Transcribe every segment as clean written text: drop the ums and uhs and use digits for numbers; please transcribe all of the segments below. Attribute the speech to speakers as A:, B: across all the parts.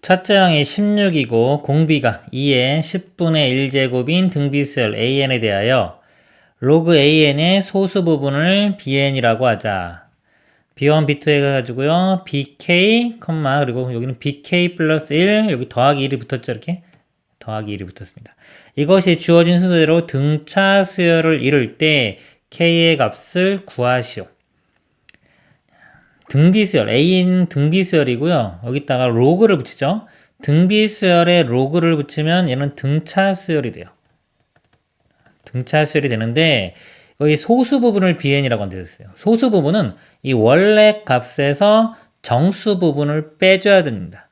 A: 첫째 항이 16이고 공비가 2의 10분의 1제곱인 등비수열 an에 대하여 로그 an의 소수 부분을 bn이라고 하자. b1, b2 해가지고요. bk, 그리고 여기는 bk 플러스 1, 여기 더하기 1이 붙었죠. 이렇게 더하기 1이 붙었습니다. 이것이 주어진 순서대로 등차 수열을 이룰 때 k의 값을 구하시오. 등비수열, a는 등비수열이고요. 여기다가 로그를 붙이죠. 등비수열에 로그를 붙이면 얘는 등차수열이 돼요. 등차수열이 되는데 여기 소수 부분을 bn이라고 한댔어요. 소수 부분은 이 원래 값에서 정수 부분을 빼줘야 됩니다.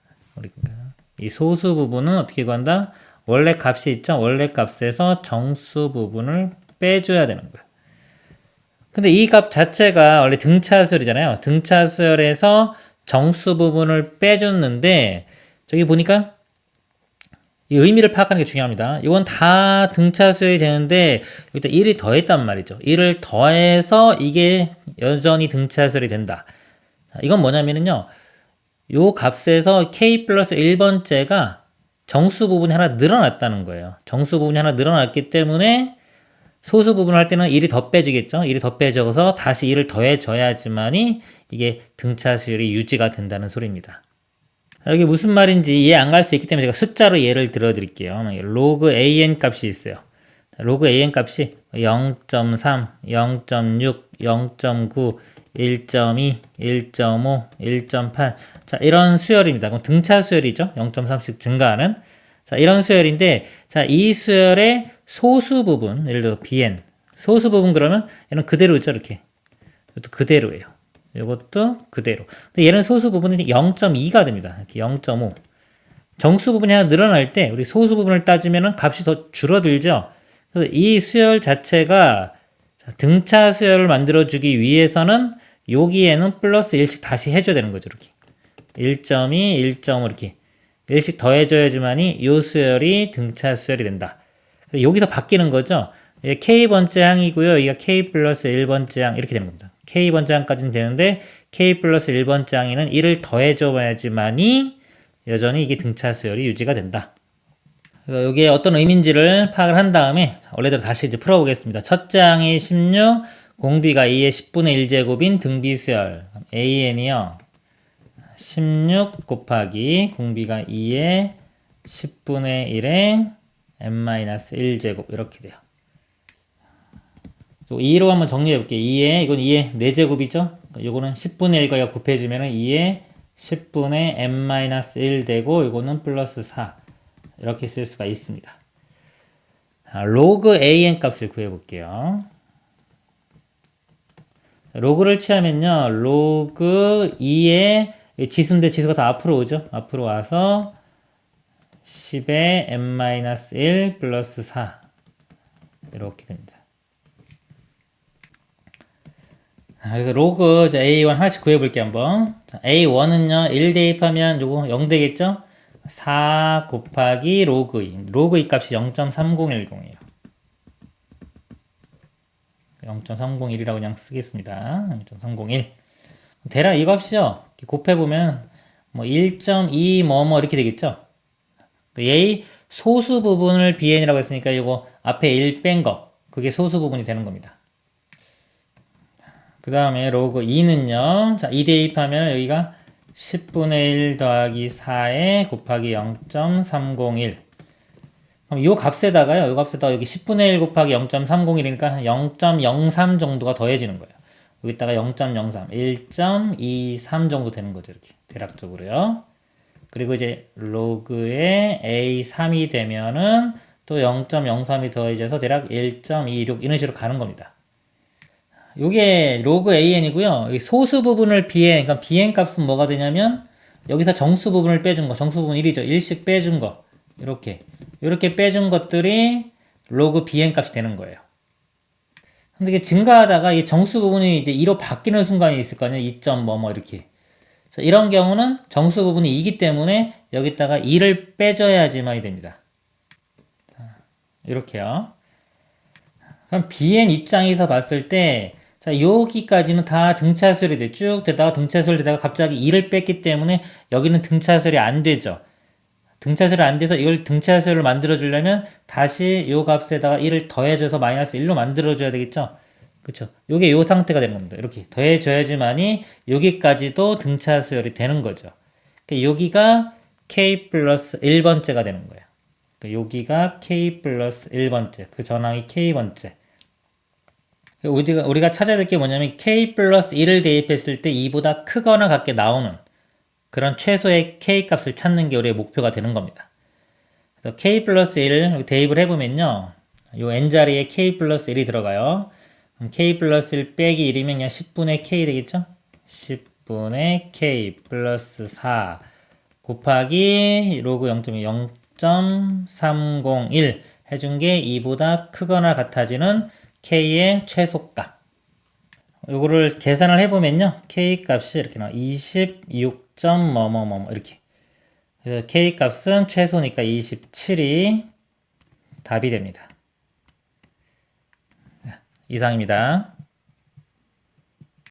A: 이 소수 부분은 어떻게 구한다? 원래 값이 있죠? 원래 값에서 정수 부분을 빼줘야 되는 거예요. 근데 이 값 자체가 원래 등차수열이잖아요. 등차수열에서 정수 부분을 빼줬는데 저기 보니까 이 의미를 파악하는 게 중요합니다. 이건 다 등차수열이 되는데 여기다 1이 더했단 말이죠. 1을 더해서 이게 여전히 등차수열이 된다. 이건 뭐냐면요. 요 값에서 k 플러스 1번째가 정수 부분이 하나 늘어났다는 거예요. 정수 부분이 하나 늘어났기 때문에 소수 부분을 할 때는 1이 더 빼지겠죠. 1이 더 빼져서 다시 1을 더해줘야지만이 이게 등차수열이 유지가 된다는 소리입니다. 여기 무슨 말인지 이해 안 갈 수 있기 때문에 제가 숫자로 예를 들어 드릴게요. 로그 an 값이 있어요. 로그 an 값이 0.3, 0.6, 0.9, 1.2, 1.5, 1.8. 자, 이런 수열입니다. 그럼 등차 수열이죠. 0.3씩 증가하는. 자, 이런 수열인데, 자, 이 수열의 소수 부분, 예를 들어 bn. 소수 부분 그러면 얘는 그대로죠, 이렇게. 이것도 그대로예요. 이것도 그대로. 근데 얘는 소수 부분이 0.2가 됩니다. 이렇게 0.5. 정수 부분이 하나 늘어날 때 우리 소수 부분을 따지면은 값이 더 줄어들죠. 그래서 이 수열 자체가 등차 수열을 만들어주기 위해서는 여기에는 플러스 1씩 다시 해줘야 되는 거죠. 이렇게 1.2, 1.5 이렇게 1씩 더해줘야지만이 이 수열이 등차 수열이 된다. 여기서 바뀌는 거죠. k번째 항이고요. 여기가 k 플러스 1번째 항 이렇게 되는 겁니다. k번째 항까지는 되는데 k 플러스 1번째 항에는 1을 더해줘야지만이 여전히 이게 등차 수열이 유지가 된다. 그래서 이게 어떤 의미인지를 파악을 한 다음에 원래대로 다시 이제 풀어보겠습니다. 첫째 항이 16, 공비가 2의 10분의 1제곱인 등비수열 an이요. 16 곱하기 공비가 2의 10분의 1의 n-1제곱 이렇게 돼요. 2로 한번 정리해 볼게요. 2의 이건 2의 4제곱이죠. 이거는 10분의 1과 곱해지면 2의 10분의 n-1 되고 이거는 플러스 4 이렇게 쓸 수가 있습니다. 로그 an 값을 구해 볼게요. 로그를 취하면요. 로그 2의 지수인데 지수가 다 앞으로 오죠. 앞으로 와서 10의 n-1 플러스 4 이렇게 됩니다. 그래서 로그 A1 하나씩 구해볼게요 한번. A1은요 1 대입하면 요거 0 되겠죠? 4 곱하기 로그 2. 로그 2 값이 0.3010이에요. 0.301이라고 그냥 쓰겠습니다. 0.301. 대략 이 값이요. 곱해보면 뭐 1.2 뭐뭐 이렇게 되겠죠? A 소수 부분을 bn이라고 했으니까 이거 앞에 1 뺀 거. 그게 소수 부분이 되는 겁니다. 그 다음에 로그 2는요. 자, 2 대입하면 여기가 10분의 1 더하기 4에 곱하기 0.301. 그럼 요 값에다가요. 요 값에다가 여기 10분의 1 곱하기 0.301이니까 0.03 정도가 더해지는 거예요. 여기다가 0.03, 1.23 정도 되는 거죠. 이렇게 대략적으로요. 그리고 이제 로그에 A3이 되면은 또 0.03이 더해져서 대략 1.26 이런 식으로 가는 겁니다. 요게 로그 an이고요. 여기 소수 부분을 bn, 그러니까 bn 값은 뭐가 되냐면 여기서 정수 부분을 빼준 거, 정수 부분 1이죠. 1씩 빼준 거. 이렇게 빼준 것들이 로그 bn 값이 되는 거예요. 근데 이게 증가하다가 이 정수 부분이 이제 2로 바뀌는 순간이 있을 거 아니에요. 2점 뭐뭐 이렇게. 이런 경우는 정수 부분이 2기 때문에 여기다가 2를 빼줘야지만이 됩니다. 이렇게요. 그럼 bn 입장에서 봤을 때 자, 여기까지는 다 등차수열이 돼. 쭉 되다가 등차수열 되다가 갑자기 2를 뺐기 때문에 여기는 등차수열이 안 되죠. 등차수를 안 돼서 이걸 등차수를 만들어 주려면 다시 요 값에다가 1을 더해줘서 마이너스 1로 만들어 줘야 되겠죠? 그쵸? 요게 요 상태가 되는 겁니다. 이렇게 더해줘야지만이 여기까지도 등차수열이 되는 거죠. 그러니까 여기가 k 플러스 1번째가 되는 거예요. 그러니까 여기가 k 플러스 1번째, 그 전항이 k번째. 우리가 찾아야 될 게 뭐냐면 k 플러스 1을 대입했을 때 2보다 크거나 같게 나오는 그런 최소의 k 값을 찾는 게 우리의 목표가 되는 겁니다. 그래서 k 플러스 1을 대입을 해보면요. 요 n자리에 k 플러스 1이 들어가요. 그럼 k 플러스 1 빼기 1이면 그냥 10분의 k 되겠죠? 10분의 k 플러스 4 곱하기 로그 0.301 해준 게 2보다 크거나 같아지는 k의 최소값. 요거를 계산을 해보면요. k 값이 이렇게 나와. 26. 뭐뭐뭐 이렇게. 그래서 k 값은 최소니까 27이 답이 됩니다. 이상입니다.